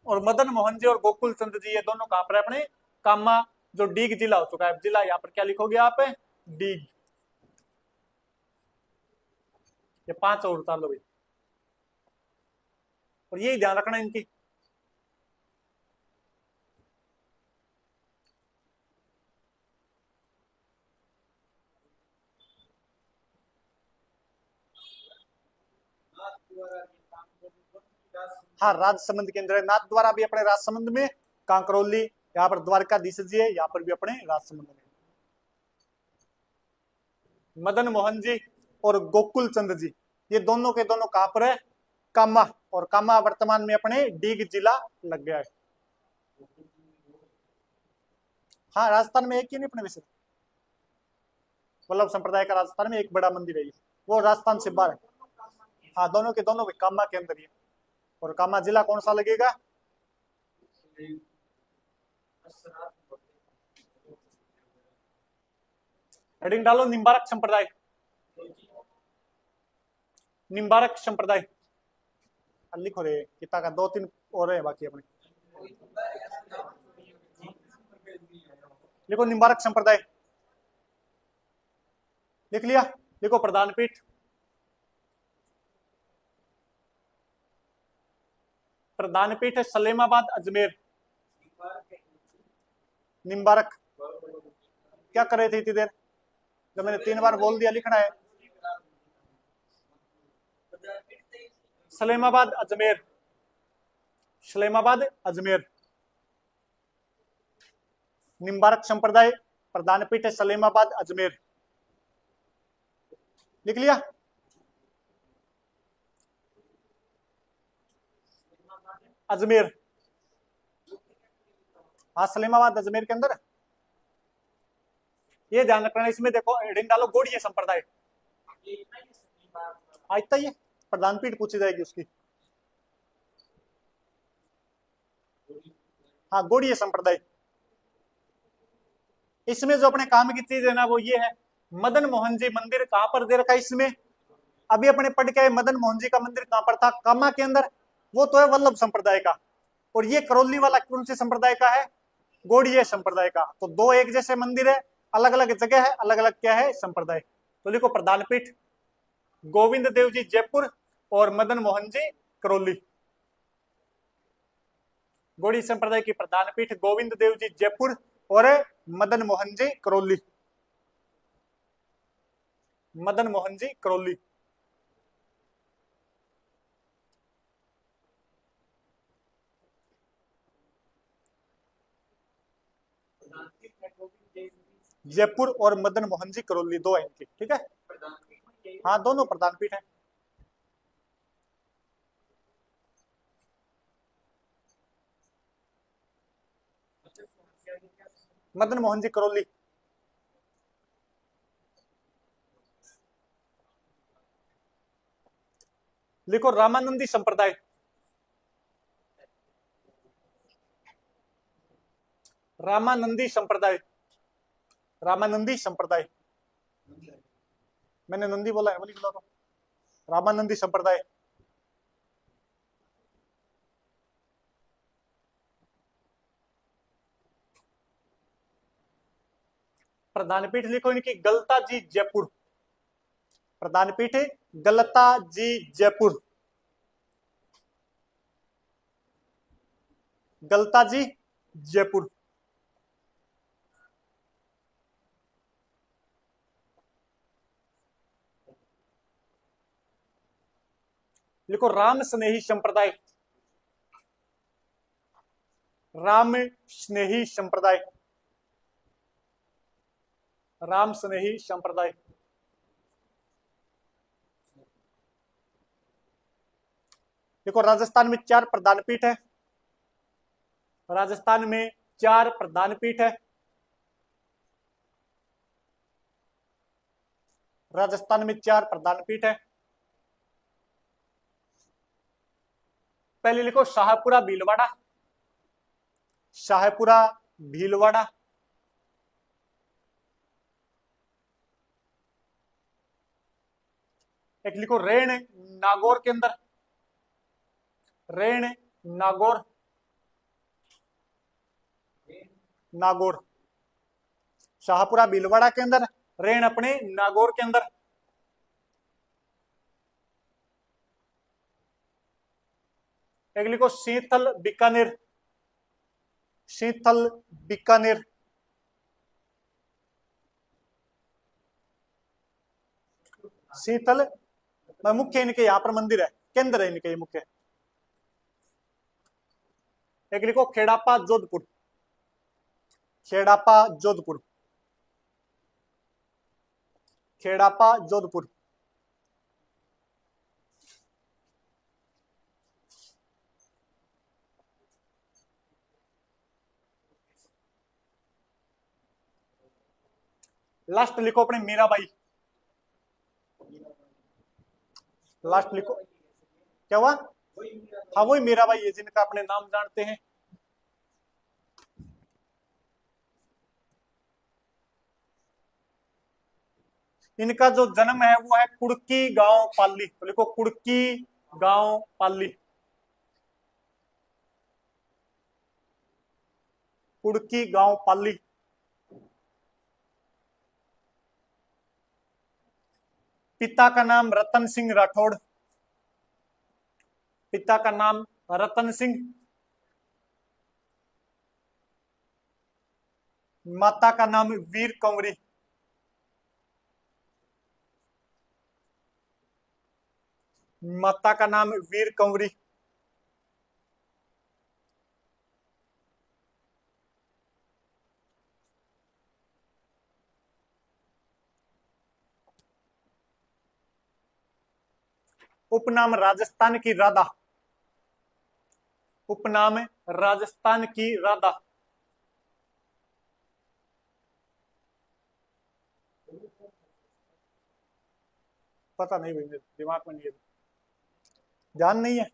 और मदन मोहन जी और गोकुल चंद जी ये दोनों कहां पर है? अपने कामा, जो डीग जिला हो चुका है। जिला यहाँ पर क्या लिखोगे आप? डीग। ये 5 और उतार लो भाई, और यही ध्यान रखना इनकी। हाँ, राजसमंद के अंदर है। नाथ द्वारा भी अपने राजसमंद में, कांकरोली, यहाँ पर द्वारकाधीश जी है, यहाँ पर भी अपने राजसमंद में। मदन मोहन जी और गोकुल चंद जी ये दोनों के दोनों कहां पर है? कामा, और कामा वर्तमान में अपने डीग जिला लग गया है। हाँ, राजस्थान में एक ही नहीं अपने विषय, वल्लभ संप्रदाय का राजस्थान में एक बड़ा मंदिर है, वो राजस्थान से बाहर है। हाँ, दोनों के दोनों कामा के अंदर ही है। और कामा जिला कौन सा लगेगा? हेडिंग डालो निम्बारक संप्रदाय, निम्बारक संप्रदाय। लिखो रे, कितना का 2-3 और है बाकी अपने। लिखो निम्बारक संप्रदाय, लिख लिया। लिखो प्रधान पीठ, प्रधान पीठ है सलेमाबाद अजमेर। निम्बारक क्या कर रहे थे इतनी देर, जब मैंने 3 बार बोल दिया लिखना है। सलेमाबाद अजमेर, सलेमाबाद अजमेर। निम्बारक संप्रदाय प्रधान पीठ है सलेमाबाद अजमेर। लिख लिया। अजमेर, हाँ सलेमाबाद अजमेर के अंदर। ये ध्यान रखना, इसमें देखो हेडिंग डालो गोड़िया संप्रदाय। इतना ही है, प्रधान पीठ पूछी जाएगी उसकी। हाँ, गोड़िया संप्रदाय। इसमें जो अपने काम की चीज है ना, वो ये है, मदन मोहन जी मंदिर कहां पर दे रखा है इसमें? अभी अपने पढ़ के आए मदन मोहन जी का मंदिर कहां पर था? कामा के अंदर। वो तो है वल्लभ संप्रदाय का। और ये करौली वाला कौन से संप्रदाय का है? गोड़िया संप्रदाय का। तो 2 एक जैसे मंदिर है, अलग अलग जगह है, अलग अलग क्या है? संप्रदाय। तो लिखो प्रधान पीठ गोविंद देव जी जयपुर और मदन मोहन जी करौली। गोड़ी संप्रदाय की प्रधान पीठ गोविंद देव जी जयपुर और मदन मोहन जी करौली, मदन मोहन जी करौली। जयपुर और मदन मोहन जी करौली, दो है इनकी, ठीक है। हाँ दोनों प्रधान पीठ है। मदन मोहन जी करौली। लिखो रामानंदी संप्रदाय। रामानंदी संप्रदाय। रामानंदी संप्रदाय। मैंने नंदी बोला है, बोली तो रामानंदी संप्रदाय। प्रधान पीठ लिखो इनकी गलता जी जयपुर। प्रधान पीठ गलता जी जयपुर। गलता जी जयपुर। लिखो राम स्नेही संप्रदाय। राम स्नेही संप्रदाय। राम स्नेही संप्रदाय। देखो राजस्थान में 4 प्रधान पीठ है। राजस्थान में 4 प्रधान पीठ है। राजस्थान में 4 प्रधान पीठ है। पहले लिखो शाहपुरा भीलवाड़ा। शाहपुरा भीलवाड़ा। एक लिखो रेण नागौर के अंदर। रेण नागौर। नागौर शाहपुरा भीलवाड़ा के अंदर, रेण अपने नागौर के अंदर। एक लिखो शीतल बीकानेर। शीतल बीकानेर। शीतल मुख्य इनके यहाँ पर मंदिर है, केंद्र है इनके मुख्य। एक लिखो खेड़ापा जोधपुर। खेड़ापा जोधपुर। खेड़ापा जोधपुर। लास्ट लिखो अपने मीराबाई। लास्ट लिखो क्या हुआ? हाँ वही मीराबाई है जिनका अपने नाम जानते हैं। इनका जो जन्म है वो है कुड़की गांव पाली, तो लिखो कुड़की गांव पाली। कुड़की गांव पाली। पिता का नाम रतन सिंह राठौड़। पिता का नाम रतन सिंह। माता का नाम वीर कंवरी। माता का नाम वीर कंवरी। उपनाम राजस्थान की राधा। उपनाम राजस्थान की राधा। पता नहीं भाई, मेरे दिमाग में नहीं है, ध्यान नहीं है।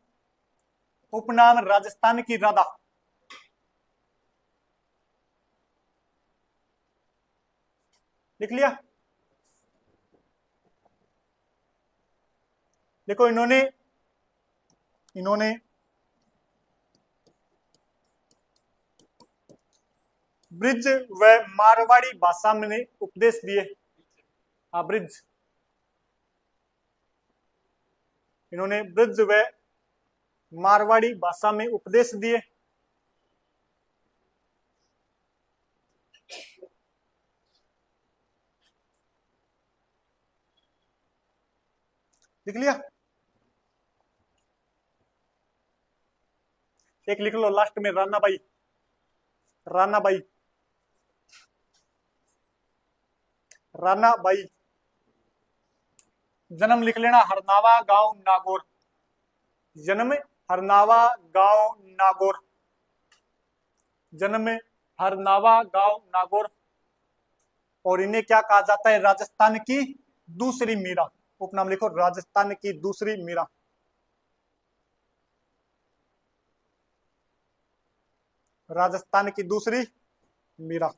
उपनाम राजस्थान की राधा। लिख लिया? देखो इन्होंने इन्होंने ब्रिज व मारवाड़ी भाषा में उपदेश दिए। हाँ ब्रिज। इन्होंने ब्रिज व मारवाड़ी भाषा में उपदेश दिए। लिख लिया? एक लिख लो लास्ट में रानाबाई। रानाबाई। रानाबाई। जन्म लिख लेना हरनावा गांव नागौर, जन्म हरनावा गांव नागौर, जन्म हरनावा गांव नागौर। और इन्हें क्या कहा जाता है? राजस्थान की दूसरी मीरा। उपनाम लिखो, राजस्थान की दूसरी मीरा। राजस्थान की दूसरी मीरा।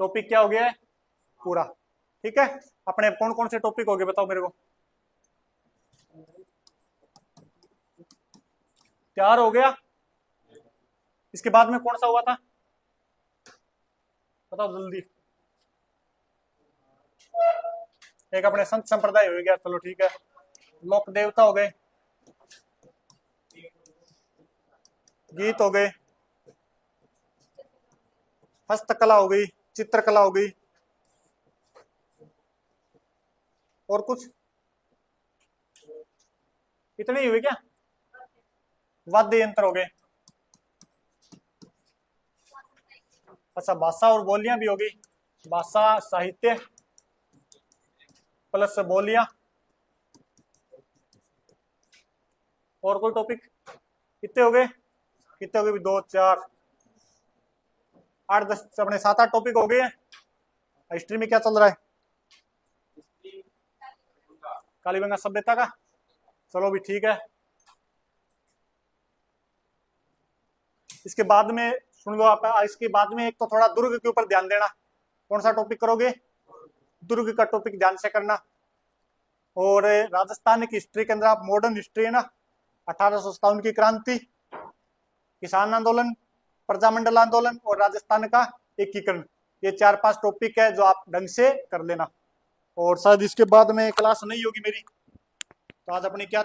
टॉपिक क्या हो गया है? पूरा। ठीक है, अपने कौन कौन से टॉपिक हो गए बताओ मेरे को। तैयार हो गया? इसके बाद में कौन सा हुआ था बताओ जल्दी। एक अपने संत संप्रदाय हो गया, चलो ठीक है। लोक देवता हो गए, गीत हो गए, हस्तकला हो गई, चित्रकला हो गई, और कुछ? इतने ही हुए क्या? वाद्य यंत्र हो गए। अच्छा, भाषा और बोलियां भी हो गई, भाषा साहित्य प्लस बोलियां। और कोई टॉपिक? कितने हो गए? कितने हो गए? 2 4 8 10 अपने 7 8 टॉपिक हो गए हैं। हिस्ट्री में क्या चल रहा है? कालीबंगा सभ्यता का, चलो भी ठीक है। इसके बाद में सुन लो आप, इसके बाद में एक तो थोड़ा दुर्ग के ऊपर ध्यान देना। कौन सा टॉपिक करोगे? दुर्ग का टॉपिक ध्यान से करना। और राजस्थान की हिस्ट्री के अंदर आप मॉडर्न हिस्ट्री है ना, 1857 की क्रांति, किसान आंदोलन, प्रजामंडल आंदोलन और राजस्थान का एकीकरण, ये 4 5 टॉपिक है जो आप ढंग से कर लेना। और शायद इसके बाद में क्लास नहीं होगी मेरी, तो आज अपनी क्या